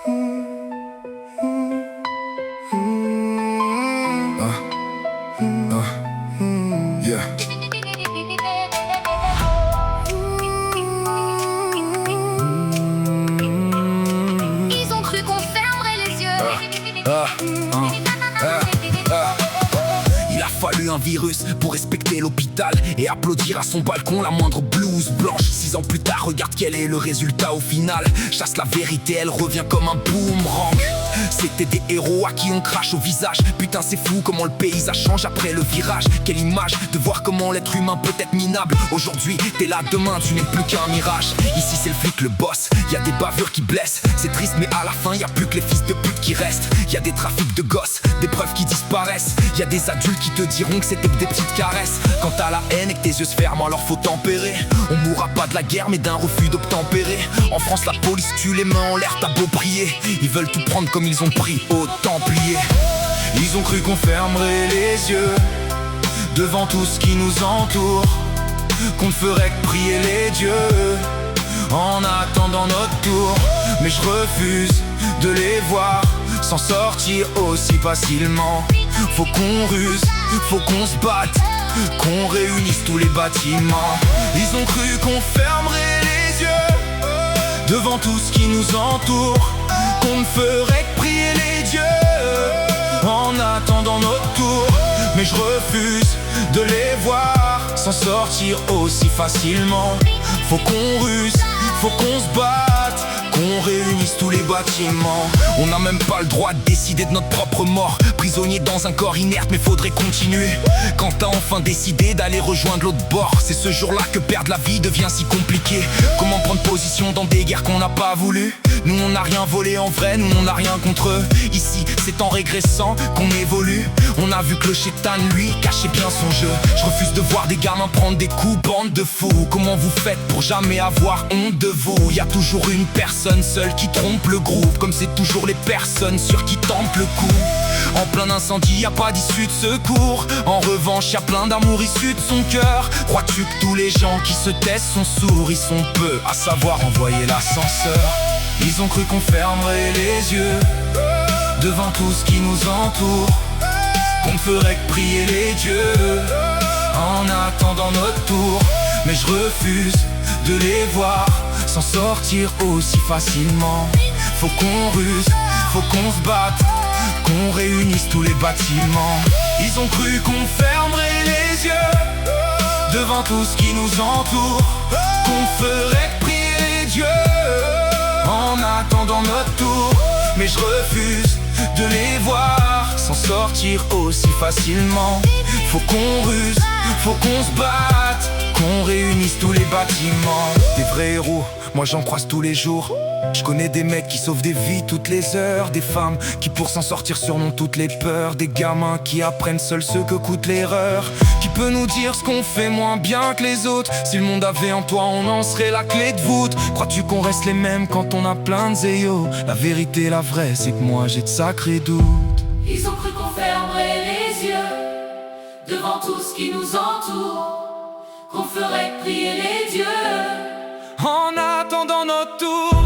Yeah. Ils ont cru qu'on fermerait les yeux. Il a fallu un virus pour respecter l'hôpital et applaudir à son balcon la moindre blouse blanche. 6 ans plus tard, regarde quel est le résultat au final. Chasse la vérité, elle revient comme un boomerang. C'était des héros à qui on crache au visage. Putain c'est fou comment le paysage change après le virage. Quelle image de voir comment l'être humain peut être minable. Aujourd'hui t'es là, demain tu n'es plus qu'un mirage. Ici c'est le flic le boss, y a des bavures qui blessent. C'est triste mais à la fin y a plus que les fils de pute qui restent. Y a des trafics de gosses, des preuves qui disparaissent. Y a des adultes qui te diront que c'était que des petites caresses. Quand t'as la haine et que tes yeux se ferment, alors faut tempérer. On mourra pas de la guerre mais d'un refus d'obtempérer. En France la police tue, les mains en l'air, t'as beau prier. Ils veulent tout prendre comme ils ont pris aux Templiers. Ils ont cru qu'on fermerait les yeux devant tout ce qui nous entoure, qu'on ne ferait que prier les dieux en attendant notre tour. Mais je refuse de les voir s'en sortir aussi facilement. Faut qu'on ruse, faut qu'on se batte, qu'on réunisse tous les bâtiments. Ils ont cru qu'on fermerait les yeux devant tout ce qui nous entoure, qu'on ne ferait que prier les dieux en attendant notre tour. Mais je refuse de les voir s'en sortir aussi facilement. Faut qu'on ruse, faut qu'on se batte, qu'on réunisse tous les bâtiments. On n'a même pas le droit de décider de notre propre mort. Prisonnier dans un corps inerte mais faudrait continuer. Quand t'as enfin décidé d'aller rejoindre l'autre bord, c'est ce jour-là que perdre la vie devient si compliqué. Comment prendre position dans des guerres qu'on n'a pas voulu? Nous on n'a rien volé en vrai, nous on n'a rien contre eux. Ici c'est en régressant qu'on évolue. On a vu que le chétan lui cachait bien son jeu. Je refuse de voir des gamins prendre des coups, bande de fous. Comment vous faites pour jamais avoir honte de vous? Y a toujours une personne seule qui trompe le groupe, comme c'est toujours les personnes sur qui tentent le coup. En plein incendie y a pas d'issue de secours. En revanche y a plein d'amour issu de son cœur. Crois-tu que tous les gens qui se taisent sont sourds? Ils sont peu à savoir envoyer l'ascenseur. Ils ont cru qu'on fermerait les yeux devant tout ce qui nous entoure, qu'on ne ferait que prier les dieux en attendant notre tour. Mais je refuse de les voir s'en sortir aussi facilement. Faut qu'on ruse, faut qu'on se batte, qu'on réunisse tous les bâtiments. Ils ont cru qu'on fermerait les yeux devant tout ce qui nous entoure, qu'on ferait que prier les dieux en attendant notre tour. Mais je refuse de les voir s'en sortir aussi facilement. Faut qu'on ruse, faut qu'on se batte, qu'on réunisse tous les bâtiments. Des vrais héros, moi j'en croise tous les jours. Je connais des mecs qui sauvent des vies toutes les heures, des femmes qui pour s'en sortir surmontent toutes les peurs, des gamins qui apprennent seuls ce que coûte l'erreur. Qui peut nous dire ce qu'on fait moins bien que les autres? Si le monde avait en toi, on en serait la clé de voûte. Crois-tu qu'on reste les mêmes quand on a plein de zéyo? La vérité, la vraie, c'est que moi j'ai de sacrés doutes. Ils ont cru qu'on fermerait les yeux devant tout ce qui nous entoure, qu'on ferait prier les dieux En attendant notre tour.